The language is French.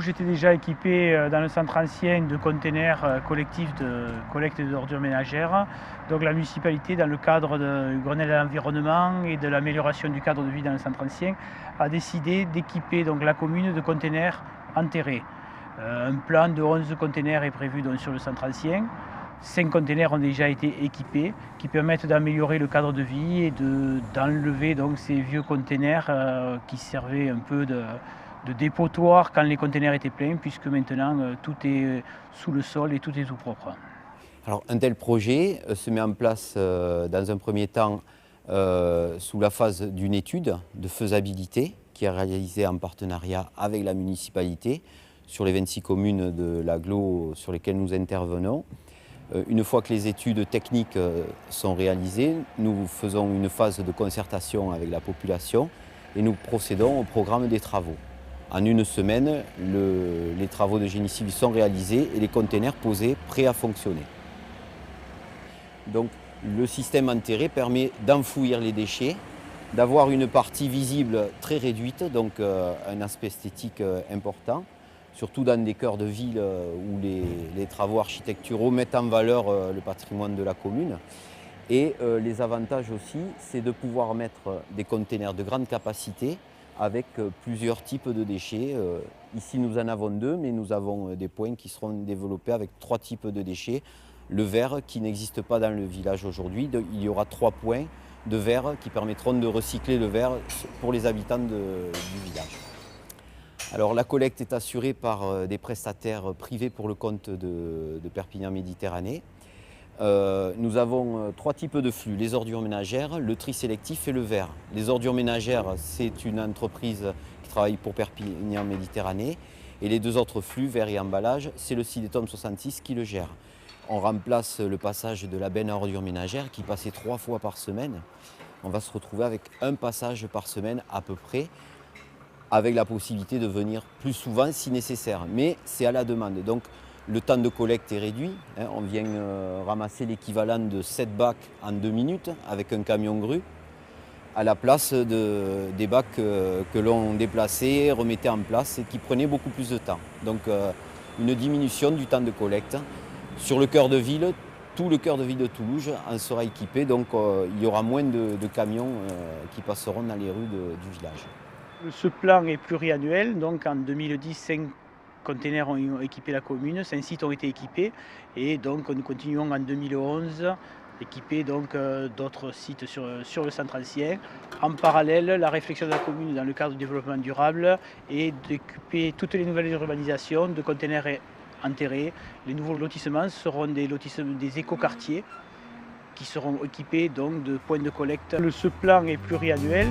Toulouse était déjà équipée dans le centre ancien de containers collectifs de collecte d'ordures ménagères. Donc la municipalité, dans le cadre du Grenelle de l'environnement et de l'amélioration du cadre de vie dans le centre ancien, a décidé d'équiper donc la commune de containers enterrés. Un plan de 11 containers est prévu donc sur le centre ancien. 5 containers ont déjà été équipés qui permettent d'améliorer le cadre de vie et d'enlever donc ces vieux containers qui servaient un peu de dépotoir quand les containers étaient pleins, puisque maintenant tout est sous le sol et tout est tout propre. Alors, un tel projet se met en place dans un premier temps sous la phase d'une étude de faisabilité qui est réalisée en partenariat avec la municipalité sur les 26 communes de l'agglo sur lesquelles nous intervenons. Une fois que les études techniques sont réalisées, nous faisons une phase de concertation avec la population et nous procédons au programme des travaux. En une semaine, les travaux de génie civil sont réalisés et les containers posés, prêts à fonctionner. Donc, le système enterré permet d'enfouir les déchets, d'avoir une partie visible très réduite, donc un aspect esthétique important, surtout dans des cœurs de ville où les travaux architecturaux mettent en valeur le patrimoine de la commune. Et les avantages aussi, c'est de pouvoir mettre des containers de grande capacité avec plusieurs types de déchets. Ici, nous en avons 2, mais nous avons des points qui seront développés avec 3 types de déchets. Le verre, qui n'existe pas dans le village aujourd'hui, il y aura 3 points de verre qui permettront de recycler le verre pour les habitants du village. Alors, la collecte est assurée par des prestataires privés pour le compte de Perpignan Méditerranée. Nous avons 3 types de flux, les ordures ménagères, le tri sélectif et le verre. Les ordures ménagères, c'est une entreprise qui travaille pour Perpignan Méditerranée. Et les 2 autres flux, verre et emballage, c'est le Sidetom 66 qui le gère. On remplace le passage de la benne à ordures ménagères qui passait 3 fois par semaine. On va se retrouver avec un passage par semaine à peu près, avec la possibilité de venir plus souvent si nécessaire. Mais c'est à la demande. Donc, le temps de collecte est réduit. On vient ramasser l'équivalent de 7 bacs en 2 minutes avec un camion grue à la place des bacs que l'on déplaçait, remettait en place et qui prenaient beaucoup plus de temps. Donc une diminution du temps de collecte. Sur le cœur de ville, tout le cœur de ville de Toulouse en sera équipé, donc il y aura moins de camions qui passeront dans les rues du village. Ce plan est pluriannuel, donc en 2010, 5 containers ont équipé la commune, 5 sites ont été équipés et donc nous continuons en 2011 équiper d'autres sites sur le centre ancien. En parallèle, la réflexion de la commune dans le cadre du développement durable est d'équiper toutes les nouvelles urbanisations de containers enterrés. Les nouveaux lotissements seront des écoquartiers qui seront équipés donc de points de collecte. Ce plan est pluriannuel.